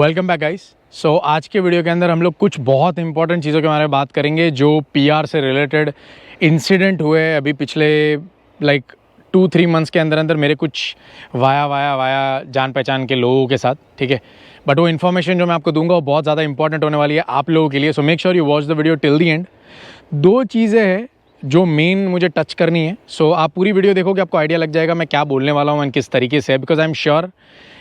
Welcome back guys. सो आज के video के अंदर हम लोग कुछ बहुत इंपॉर्टेंट चीज़ों के बारे में बात करेंगे जो पीआर से रिलेटेड इंसिडेंट हुए अभी पिछले 2-3 मंथ्स के अंदर अंदर मेरे कुछ वाया जान पहचान के लोगों के साथ, ठीक है। बट वो इन्फॉर्मेशन जो मैं आपको दूंगा वो बहुत ज़्यादा इंपॉर्टेंट होने वाली है आप लोगों के लिए। So make sure you watch the video till the and. दो चीज़ें हैं जो मेन मुझे टच करनी है। सो आप पूरी वीडियो देखोगे आपको आइडिया लग जाएगा मैं क्या बोलने वाला हूँ एंड किस तरीके से है, बिकॉज आई एम श्योर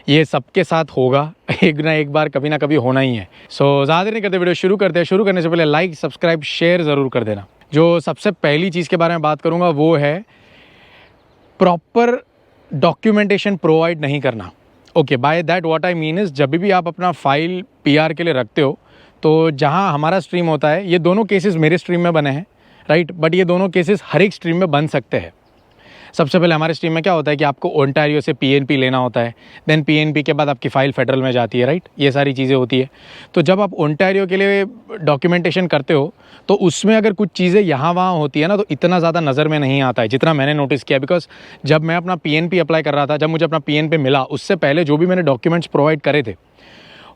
ये सबके साथ होगा, एक ना एक बार कभी ना कभी होना ही है। सो ज़्यादा देर नहीं करते, वीडियो शुरू करते हैं। शुरू करने से पहले लाइक सब्सक्राइब शेयर ज़रूर कर देना। जो सबसे पहली चीज़ के बारे में बात करूँगा वो है प्रॉपर डॉक्यूमेंटेशन प्रोवाइड नहीं करना। Okay, by that what I mean is जब भी आप अपना फाइल पीआर के लिए रखते हो तो जहाँ हमारा स्ट्रीम होता है, ये दोनों केसेस मेरे स्ट्रीम में बने हैं, राइट। बट ये दोनों केसेस हर एक स्ट्रीम में बन सकते हैं। सबसे पहले हमारे स्ट्रीम में क्या होता है कि आपको ओंटारियो से पीएनपी लेना होता है, देन पीएनपी के बाद आपकी फ़ाइल फेडरल में जाती है, राइट। ये सारी चीज़ें होती है। तो जब आप ओंटारियो के लिए डॉक्यूमेंटेशन करते हो तो उसमें अगर कुछ चीज़ें यहाँ वहाँ होती है ना, तो इतना ज़्यादा नज़र में नहीं आता है जितना मैंने नोटिस किया। बिकॉज जब मैं अपना पीएनपी अप्लाई कर रहा था, जब मुझे अपना पीएनपी मिला, उससे पहले जो भी मैंने डॉक्यूमेंट्स प्रोवाइड करे थे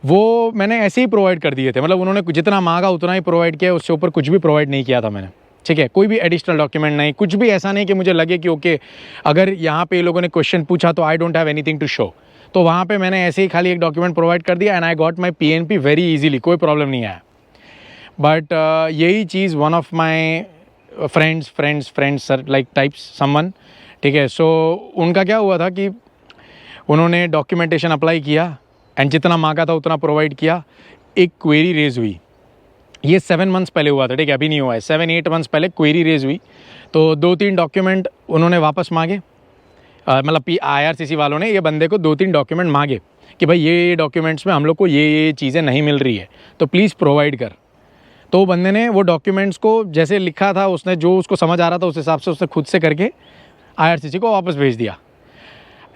वो मैंने ऐसे ही प्रोवाइड कर दिए थे। मतलब उन्होंने जितना मांगा उतना ही प्रोवाइड किया, उससे ऊपर कुछ भी प्रोवाइड नहीं किया था मैंने, ठीक है। कोई भी एडिशनल डॉक्यूमेंट नहीं, कुछ भी ऐसा नहीं कि मुझे लगे कि ओके अगर यहाँ पे लोगों ने क्वेश्चन पूछा तो I don't have anything to show, तो वहाँ पे मैंने ऐसे ही खाली एक डॉक्यूमेंट प्रोवाइड कर दिया and I got my PNP very easily, कोई प्रॉब्लम नहीं आया। बट यही चीज़ one of my friends sir like types someone, ठीक है। सो उनका क्या हुआ था कि उन्होंने डॉक्यूमेंटेशन अप्लाई किया एंड जितना मांगा था उतना प्रोवाइड किया। एक क्वेरी रेज हुई, ये 7 मंथ्स पहले हुआ था, ठीक है, अभी नहीं हुआ है। 7-8 मंथ्स पहले क्वेरी रेज हुई तो 2-3 डॉक्यूमेंट उन्होंने वापस मांगे। मतलब IRCC वालों ने ये बंदे को 2-3 डॉक्यूमेंट मांगे कि भाई ये डॉक्यूमेंट्स में हम लोग को ये चीज़ें नहीं मिल रही है तो प्लीज़ प्रोवाइड कर। तो बंदे ने वो डॉक्यूमेंट्स को जैसे लिखा था, उसने जो उसको समझ आ रहा था उस हिसाब से उसने खुद से करके IRCC को वापस भेज दिया।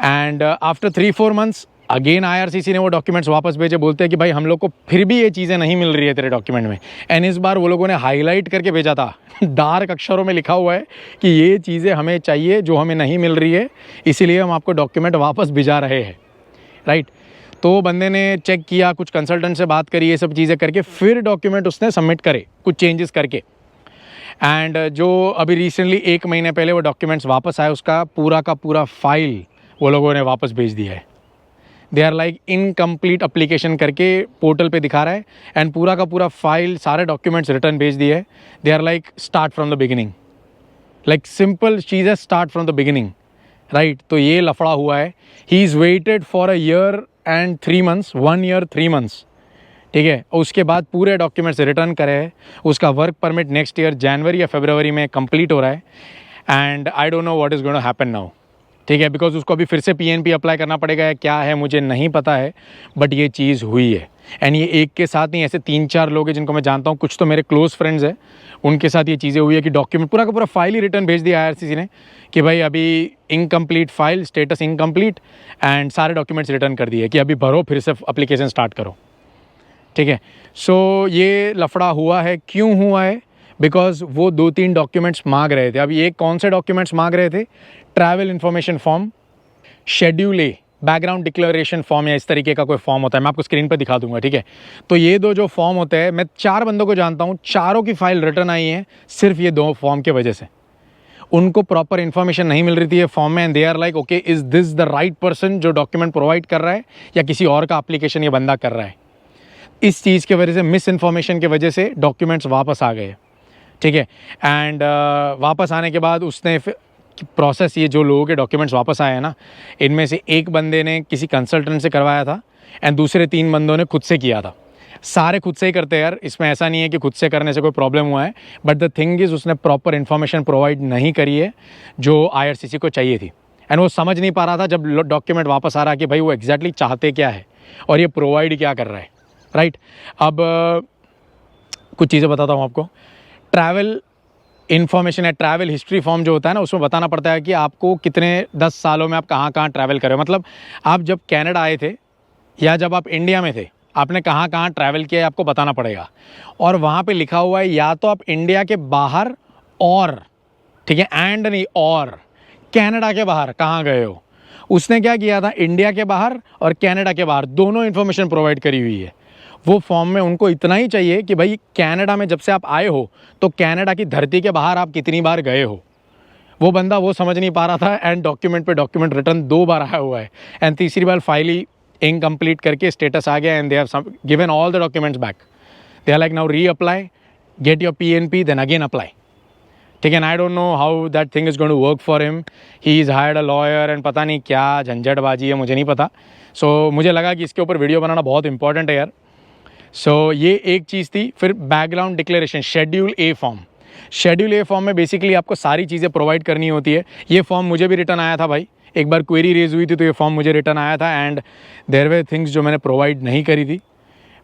And after 3-4 months again IRCC ने वो डॉक्यूमेंट्स वापस भेजे, बोलते हैं कि भाई हम लोग को फिर भी ये चीज़ें नहीं मिल रही है तेरे डॉक्यूमेंट में। एंड इस बार वो लोगों ने हाईलाइट करके भेजा था, डार्क अक्षरों में लिखा हुआ है कि ये चीज़ें हमें चाहिए जो हमें नहीं मिल रही है, इसीलिए हम आपको डॉक्यूमेंट वापस भिजा रहे हैं, राइट। तो बंदे ने चेक किया, कुछ कंसल्टेंट से बात करी, ये सब चीज़ें करके फिर डॉक्यूमेंट उसने सबमिट करे कुछ चेंजेस करके। एंड जो अभी रिसेंटली 1 महीने पहले वो डॉक्यूमेंट्स वापस आए, उसका पूरा का पूरा फाइल वो लोगों ने वापस भेज दिया है। They are like incomplete application करके पोर्टल पे दिखा रहा है एंड पूरा का पूरा फाइल सारे डॉक्यूमेंट्स रिटर्न भेज दिए है। They are like start from the beginning, like simple चीज़ है, start from the beginning, right. तो ये लफड़ा हुआ है। He is waited for 1 year and 3 months, 1 year 3 months, ठीक है। उसके बाद पूरे डॉक्यूमेंट्स रिटर्न करे है। उसका वर्क परमिट नेक्स्ट ईयर जनवरी या फरवरी में कंप्लीट हो रहा है and I don't know what is going to happen now, ठीक है। बिकॉज उसको अभी फिर से पीएनपी अप्लाई करना पड़ेगा या क्या है मुझे नहीं पता है, बट ये चीज़ हुई है। एंड ये एक के साथ नहीं, ऐसे 3-4 लोग हैं जिनको मैं जानता हूँ, कुछ तो मेरे क्लोज फ्रेंड्स हैं, उनके साथ ये चीज़ें हुई है कि डॉक्यूमेंट पूरा का पूरा फाइल ही रिटर्न भेज दिया IRCC ने कि भाई अभी incomplete file, status incomplete, and सारे डॉक्यूमेंट्स रिटर्न कर दिए कि अभी भरो, फिर से अप्लीकेशन स्टार्ट करो, ठीक है। सो ये लफड़ा हुआ है। क्यों हुआ है? बिकॉज वो 2-3 डॉक्यूमेंट्स मांग रहे थे। अब ये कौन से डॉक्यूमेंट्स मांग रहे थे? ट्रैवल इन्फॉर्मेशन फॉर्म, शेड्यूल ए, बैकग्राउंड डिक्लेरेशन फॉर्म, या इस तरीके का कोई फॉर्म होता है, मैं आपको स्क्रीन पर दिखा दूंगा, ठीक है। तो ये 2 जो फॉर्म होते हैं, मैं 4 बंदों को जानता हूँ, चारों की फाइल रिटर्न आई है सिर्फ ये 2 फॉर्म की वजह से। उनको प्रॉपर इन्फॉर्मेशन नहीं मिल रही थी ये फॉर्म में and they are like okay is this the right person जो डॉक्यूमेंट प्रोवाइड कर रहा है या किसी और का एप्लीकेशन ये बंदा कर रहा है। इस चीज़ की वजह से, मिस इन्फॉर्मेशन की वजह से डॉक्यूमेंट्स वापस आ गए, ठीक है। एंड वापस आने के बाद उसने प्रोसेस, ये जो लोगों के डॉक्यूमेंट्स वापस आए हैं ना, इनमें से एक बंदे ने किसी कंसल्टेंट से करवाया था एंड दूसरे 3 बंदों ने खुद से किया था। सारे खुद से ही करते हैं यार, इसमें ऐसा नहीं है कि खुद से करने से कोई प्रॉब्लम हुआ है, बट द थिंग इज़ उसने प्रॉपर इन्फॉर्मेशन प्रोवाइड नहीं करी है जो IRCC को चाहिए थी। एंड वो समझ नहीं पा रहा था जब डॉक्यूमेंट वापस आ रहा कि भाई वो एग्जैक्टली चाहते क्या है और ये प्रोवाइड क्या कर रहा है, राइट। अब कुछ चीज़ें बताता हूँ आपको। ट्रैवल इन्फॉर्मेशन है, ट्रैवल हिस्ट्री फॉर्म जो होता है ना, उसमें बताना पड़ता है कि आपको कितने 10 सालों में आप कहाँ कहाँ ट्रैवल करे हो। मतलब आप जब कनाडा आए थे या जब आप इंडिया में थे, आपने कहाँ कहाँ ट्रैवल किया है आपको बताना पड़ेगा। और वहाँ पे लिखा हुआ है या तो आप इंडिया के बाहर और, ठीक है, एंड नहीं, और कनाडा के बाहर कहाँ गए हो, उसने क्या किया था, इंडिया के बाहर और कनाडा के बाहर दोनों इन्फॉर्मेशन प्रोवाइड करी हुई है। वो फॉर्म में उनको इतना ही चाहिए कि भाई कनाडा में जब से आप आए हो तो कनाडा की धरती के बाहर आप कितनी बार गए हो। वो बंदा वो समझ नहीं पा रहा था एंड डॉक्यूमेंट पे डॉक्यूमेंट रिटर्न 2 बार आया हुआ है एंड तीसरी बार फाइल ही इनकम्प्लीट करके स्टेटस आ गया and they have given all the documents back. They are like now reapply, get your PNP then again apply. ठीक है, I don't know how that thing is going to work for him. He is hired a lawyer and पता नहीं क्या झंझटबाजी है, मुझे नहीं पता। सो मुझे लगा कि इसके ऊपर वीडियो बनाना बहुत इंपॉर्टेंट है यार। सो ये एक चीज़ थी। फिर बैकग्राउंड डिक्लेरेशन, शेड्यूल ए फॉर्म। शेड्यूल ए फॉर्म में बेसिकली आपको सारी चीज़ें प्रोवाइड करनी होती है। ये फॉर्म मुझे भी रिटर्न आया था भाई, एक बार क्वेरी रेज हुई थी तो ये फॉर्म मुझे रिटर्न आया था एंड देयर वे थिंग्स जो मैंने प्रोवाइड नहीं करी थी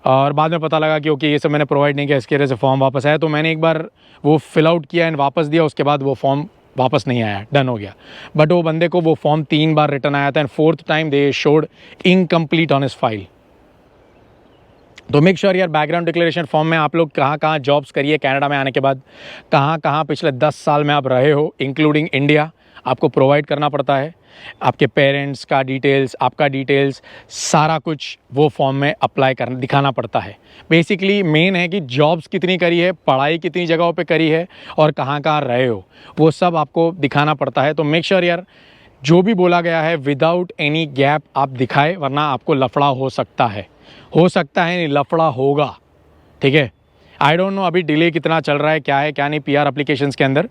और बाद में पता लगा कि ओके ये सब मैंने प्रोवाइड नहीं किया, इसके वजह से फॉर्म वापस आया। तो मैंने एक बार वो फिल आउट किया एंड वापस दिया, उसके बाद वो फॉर्म वापस नहीं आया, डन हो गया। बट वो बंदे को वो फॉर्म 3 बार रिटर्न आया था and 4th time they showed incomplete on his file. तो मेक श्योर यार बैकग्राउंड डिक्लेरेशन फॉर्म में आप लोग कहाँ कहाँ जॉब्स करिए कनाडा में आने के बाद, कहाँ कहाँ पिछले 10 साल में आप रहे हो इंक्लूडिंग इंडिया, आपको प्रोवाइड करना पड़ता है। आपके पेरेंट्स का डिटेल्स, आपका डिटेल्स, सारा कुछ वो फॉर्म में अप्लाई करना दिखाना पड़ता है। बेसिकली मेन है कि जॉब्स कितनी करी है, पढ़ाई कितनी जगहों पे करी है और कहाँ कहाँ रहे हो, वो सब आपको दिखाना पड़ता है। तो मेक श्योर यार जो भी बोला गया है विदाउट एनी गैप आप दिखाए, वरना आपको लफड़ा हो सकता है नहीं, लफड़ा होगा। ठीक है, आई डोंट नो अभी डिले कितना चल रहा है, क्या है क्या नहीं PR एप्लीकेशंस के अंदर,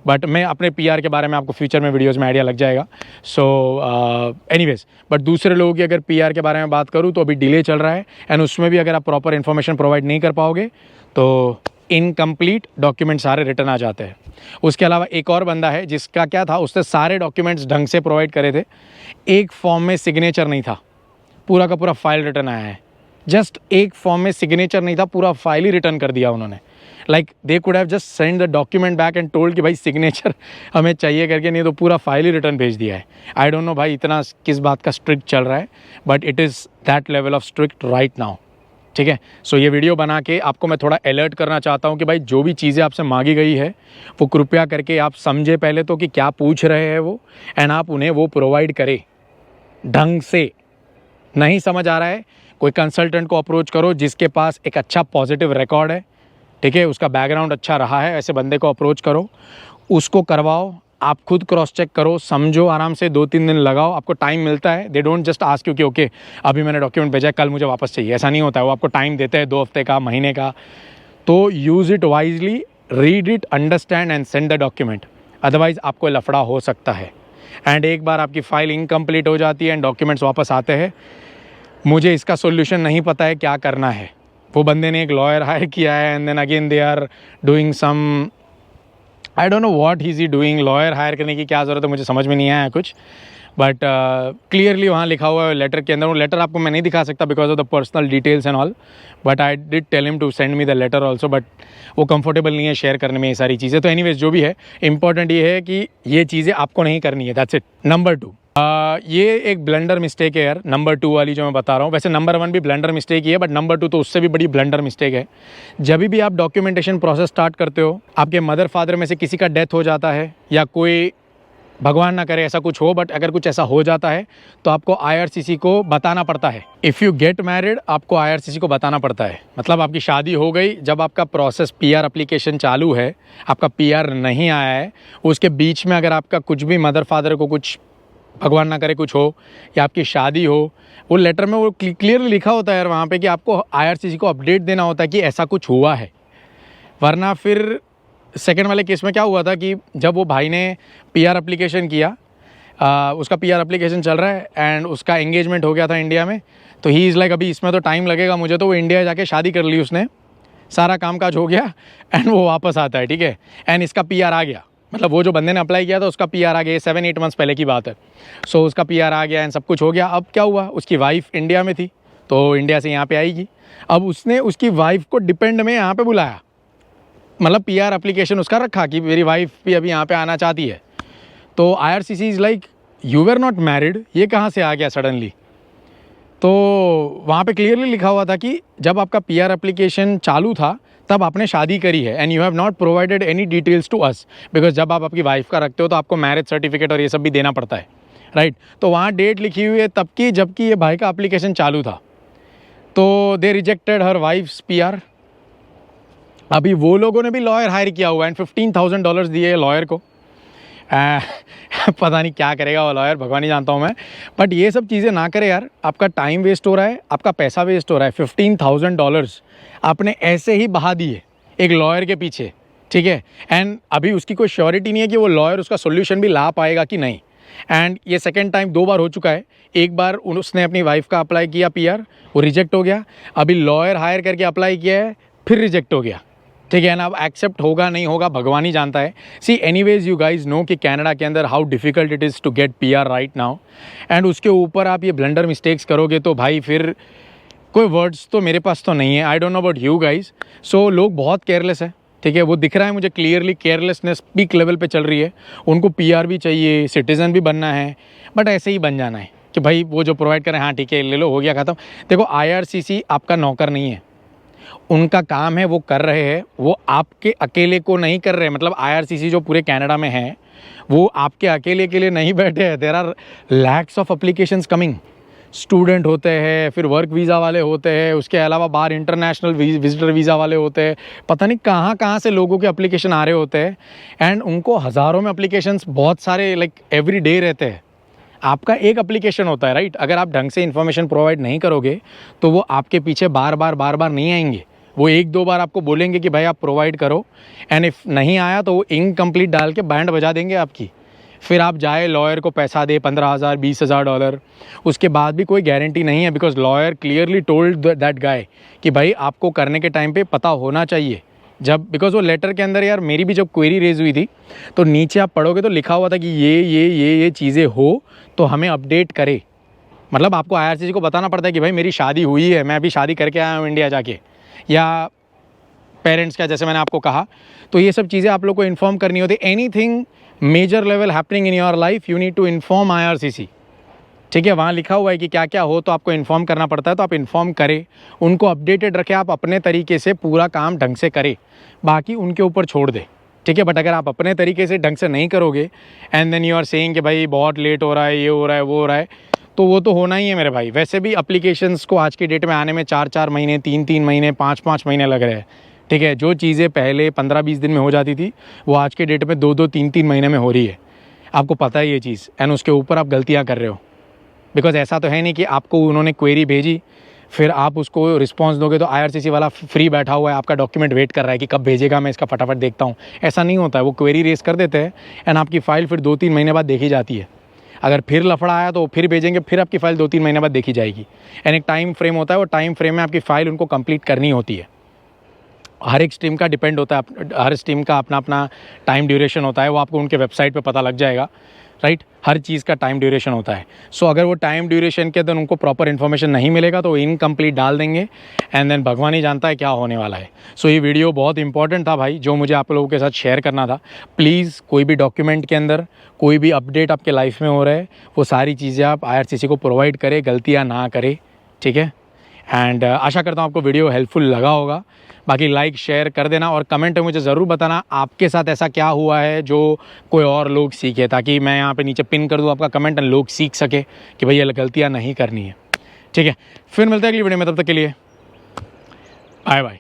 बट मैं अपने PR के बारे में आपको फ्यूचर में वीडियोस में आइडिया लग जाएगा। सो एनीवेज, बट दूसरे लोगों की अगर PR के बारे में बात करूँ तो अभी डिले चल रहा है एंड उसमें भी अगर आप प्रॉपर इन्फॉर्मेशन प्रोवाइड नहीं कर पाओगे तो इनकम्प्लीट डॉक्यूमेंट सारे रिटर्न आ जाते हैं। उसके अलावा एक और बंदा है जिसका क्या था, उसने सारे डॉक्यूमेंट्स ढंग से प्रोवाइड करे थे, एक फॉर्म में सिग्नेचर नहीं था, पूरा का पूरा फाइल रिटर्न आया है। जस्ट एक फॉर्म में सिग्नेचर नहीं था, पूरा फाइल ही रिटर्न कर दिया उन्होंने। Like they could have just send the document back and told कि भाई सिग्नेचर हमें चाहिए करके, नहीं तो पूरा फाइल ही रिटर्न भेज दिया है। आई डोंट नो भाई इतना किस बात का स्ट्रिक्ट चल रहा है, but it is that level of strict right now. ठीक है, सो ये वीडियो बना के आपको मैं थोड़ा अलर्ट करना चाहता हूँ कि भाई जो भी चीज़ें आपसे मांगी गई है वो कृपया करके आप समझे पहले तो कि क्या पूछ रहे हैं वो, एंड आप उन्हें वो प्रोवाइड करें ढंग से। नहीं समझ आ रहा है, कोई कंसल्टेंट को अप्रोच करो जिसके पास एक अच्छा पॉजिटिव रिकॉर्ड है। ठीक है, उसका बैकग्राउंड अच्छा रहा है, ऐसे बंदे को अप्रोच करो, उसको करवाओ। आप खुद क्रॉस चेक करो, समझो आराम से, 2-3 दिन लगाओ, आपको टाइम मिलता है। They don't just ask you कि ओके अभी मैंने डॉक्यूमेंट भेजा है, कल मुझे वापस चाहिए, ऐसा नहीं होता है। वो आपको टाइम देते हैं 2 हफ्ते का, महीने का। तो use it wisely, read it, understand and send the document, otherwise आपको लफड़ा हो सकता है। एंड एक बार आपकी फ़ाइल इनकम्प्लीट हो जाती है एंड डॉक्यूमेंट्स वापस आते हैं, मुझे इसका सोल्यूशन नहीं पता है क्या करना है। वो बंदे ने एक लॉयर हायर किया है and then again they are doing some, I don't know what he doing. Lawyer hire करने की क्या ज़रूरत है, मुझे समझ में नहीं आया कुछ, बट क्लियरली वहाँ लिखा हुआ है लेटर के अंदर। वो लेटर आपको मैं नहीं दिखा सकता because of the personal details and all, but I did tell him to send me the letter also, but वो कंफर्टेबल नहीं है शेयर करने में ये सारी चीज़ें। तो एनीवेज जो भी है, इंपॉर्टेंट ये है कि ये चीज़ें आपको नहीं करनी है, दैट्स इट। नंबर 2, ये एक ब्लंडर मिस्टेक है यार, नंबर 2 वाली जो मैं बता रहा हूँ। वैसे नंबर 1 भी ब्लंडर मिस्टेक ही है, बट नंबर 2 तो उससे भी बड़ी ब्लंडर मिस्टेक है। जब भी आप डॉक्यूमेंटेशन प्रोसेस स्टार्ट करते हो, आपके मदर फादर में से किसी का डेथ हो जाता है या कोई, भगवान ना करे ऐसा कुछ हो, बट अगर कुछ ऐसा हो जाता है तो आपको IRCC को बताना पड़ता है। इफ़ यू गेट मैरिड, आपको IRCC को बताना पड़ता है। मतलब आपकी शादी हो गई, जब आपका प्रोसेस PR एप्लीकेशन चालू है, आपका PR नहीं आया है, उसके बीच में अगर आपका कुछ भी मदर फादर को कुछ, भगवान ना करे कुछ हो, या आपकी शादी हो, वो लेटर में वो क्लियरली लिखा होता है यार वहाँ पे कि आपको IRCC को अपडेट देना होता है कि ऐसा कुछ हुआ है। वरना फिर सेकंड वाले केस में क्या हुआ था कि जब वो भाई ने PR एप्लीकेशन किया, उसका PR एप्लीकेशन चल रहा है एंड उसका एंगेजमेंट हो गया था इंडिया में, तो ही इज़ लाइक अभी इसमें तो टाइम लगेगा मुझे, तो वो इंडिया जाके शादी कर ली उसने, सारा काम काज हो गया एंड वो वापस आता है। ठीक है, एंड इसका PR आ गया, मतलब वो जो बंदे ने अप्लाई किया था उसका PR आ गया, 7-8 मंथ्स पहले की बात है। सो उसका PR आ गया एंड सब कुछ हो गया। अब क्या हुआ, उसकी वाइफ इंडिया में थी तो इंडिया से यहाँ पे आएगी। अब उसने उसकी वाइफ को डिपेंड में यहाँ पे बुलाया, मतलब PR एप्लीकेशन उसका रखा कि मेरी वाइफ भी अभी यहाँ पे आना चाहती है। तो IRCC is like you were not married, ये कहाँ से आ गया सडनली। तो वहाँ पे क्लियरली लिखा हुआ था कि जब आपका PR एप्लीकेशन चालू था तब आपने शादी करी है and you have not provided any details to us, because जब आप आपकी वाइफ का रखते हो तो आपको मैरिज सर्टिफिकेट और ये सब भी देना पड़ता है। राइट। तो वहाँ डेट लिखी हुई है तब की जबकि ये भाई का एप्लीकेशन चालू था। तो they rejected her wife's PR। अभी वो लोगों ने भी लॉयर हायर किया हुआ है एंड $15,000 दिए लॉयर को। पता नहीं क्या करेगा वो लॉयर, भगवान ही जानता हूँ मैं। बट ये सब चीज़ें ना करे यार, आपका टाइम वेस्ट हो रहा है, आपका पैसा वेस्ट हो रहा है। $15,000 आपने ऐसे ही बहा दिए एक लॉयर के पीछे, ठीक है। एंड अभी उसकी कोई श्योरिटी नहीं है कि वो लॉयर उसका सोल्यूशन भी ला पाएगा कि नहीं। एंड ये सेकेंड टाइम 2 बार हो चुका है। एक बार उसने अपनी वाइफ का अप्लाई किया PR, वो रिजेक्ट हो गया। अभी लॉयर हायर करके अप्लाई किया है, फिर रिजेक्ट हो गया, ठीक है ना। अब एक्सेप्ट होगा नहीं होगा भगवान ही जानता है। See anyways you guys know कि कनाडा के अंदर how difficult it is to get PR right now. And उसके ऊपर आप ये ब्लंडर मिस्टेक्स करोगे तो भाई फिर कोई वर्ड्स तो मेरे पास तो नहीं है। I don't know about you guys. So लोग बहुत केयरलेस है, ठीक है। वो दिख रहा है मुझे क्लियरली, केयरलेसनेस पीक लेवल पे चल रही है। उनको PR भी चाहिए, सिटीज़न भी बनना है, बट ऐसे ही बन जाना है कि भाई वो जो प्रोवाइड करें, हाँ ठीक है ले लो, हो गया ख़त्म। देखो IRCC आपका नौकर नहीं है, उनका काम है, वो कर रहे हैं। वो आपके अकेले को नहीं कर रहे। मतलब IRCC जो पूरे कनाडा में है वो आपके अकेले के लिए नहीं बैठे हैं। There are lakhs of applications coming. Student होते हैं, फिर वर्क वीज़ा वाले होते हैं, उसके अलावा बाहर इंटरनेशनल विजिटर वीज़ा वाले होते हैं। पता नहीं कहाँ कहाँ से लोगों के एप्लीकेशन आ रहे होते हैं। एंड उनको हज़ारों में एप्लीकेशंस बहुत सारे लाइक एवरी डे रहते हैं। आपका एक एप्लीकेशन होता है राइट। अगर आप ढंग से इन्फॉर्मेशन प्रोवाइड नहीं करोगे तो वो आपके पीछे बार बार नहीं आएंगे। वो 1-2 बार आपको बोलेंगे कि भाई आप प्रोवाइड करो, एंड इफ़ नहीं आया तो वो इनकम्प्लीट डाल के बैंड बजा देंगे आपकी। फिर आप जाए लॉयर को पैसा दे $15,000 $20,000, उसके बाद भी कोई गारंटी नहीं है। Because lawyer clearly told that guy कि भाई आपको करने के टाइम पे पता होना चाहिए। जब बिकॉज वो लेटर के अंदर यार मेरी भी जब क्वेरी रेज हुई थी तो नीचे आप पढ़ोगे तो लिखा हुआ था कि ये चीज़ें हो तो हमें अपडेट करे। मतलब आपको IRCC को बताना पड़ता है कि भाई मेरी शादी हुई है, मैं अभी शादी करके आया हूँ इंडिया जाके, या पेरेंट्स का जैसे मैंने आपको कहा। तो ये सब चीज़ें आप लोग को इन्फॉर्म करनी होती है। Anything major level happening in your life you need to inform IRCC, ठीक है। वहाँ लिखा हुआ है कि क्या क्या हो तो आपको इन्फॉर्म करना पड़ता है। तो आप इन्फॉर्म करें, उनको अपडेटेड रखें, आप अपने तरीके से पूरा काम ढंग से करें, बाकी उनके ऊपर छोड़ दें, ठीक है। बट अगर आप अपने तरीके से ढंग से नहीं करोगे and then you are saying कि भाई बहुत लेट हो रहा है, ये हो रहा है, वो हो रहा है, तो वो तो होना ही है मेरे भाई। वैसे भी एप्लीकेशंस को आज की डेट में आने में 4-4 महीने, 3-3 महीने, 5-5 महीने लग रहे हैं, ठीक है। जो चीज़ें पहले 15-20 दिन में हो जाती थी वो आज के डेट में 2-2, 3-3 महीने में हो रही है। आपको पता है ये चीज़, एंड उसके ऊपर आप गलतियाँ कर रहे हो। बिकॉज ऐसा तो है नहीं कि आपको उन्होंने क्वेरी भेजी फिर आप उसको रिस्पांस दोगे तो IRCC वाला फ्री बैठा हुआ है, आपका डॉक्यूमेंट वेट कर रहा है कि कब भेजेगा, मैं इसका फटाफट देखता हूँ। ऐसा नहीं होता है। वो क्वेरी रेस कर देते हैं एंड आपकी फ़ाइल फिर 2-3 महीने बाद देखी जाती है। अगर फिर लफड़ा आया तो फिर भेजेंगे, फिर आपकी फ़ाइल 2-3 महीने बाद देखी जाएगी। एंड एक टाइम फ्रेम होता है, वो टाइम फ्रेम में आपकी फ़ाइल उनको कंप्लीट करनी होती है। हर एक स्ट्रीम का डिपेंड होता है, हर स्ट्रीम का अपना अपना टाइम ड्यूरेशन होता है। वो आपको उनके वेबसाइट पे पता लग जाएगा, राइट। हर चीज़ का टाइम ड्यूरेशन होता है। सो अगर वो टाइम ड्यूरेशन के अंदर उनको प्रॉपर इन्फॉर्मेशन नहीं मिलेगा तो वो इनकम्प्लीट डाल देंगे एंड देन भगवान ही जानता है क्या होने वाला है। सो ये वीडियो बहुत इंपॉर्टेंट था भाई, जो मुझे आप लोगों के साथ शेयर करना था। प्लीज़ कोई भी डॉक्यूमेंट के अंदर कोई भी अपडेट आपके लाइफ में हो रहा है वो सारी चीज़ें आप IRCC को प्रोवाइड करें, गलतियाँ ना करें, ठीक है। एंड आशा करता हूँ आपको वीडियो हेल्पफुल लगा होगा। बाकी लाइक शेयर कर देना और कमेंट में मुझे ज़रूर बताना आपके साथ ऐसा क्या हुआ है जो कोई और लोग सीखे, ताकि मैं यहाँ पे नीचे पिन कर दूँ आपका कमेंट, लोग सीख सके कि भाई ये गलतियाँ नहीं करनी है, ठीक है। फिर मिलते हैं अगली वीडियो में, तब तक के लिए बाय बाय।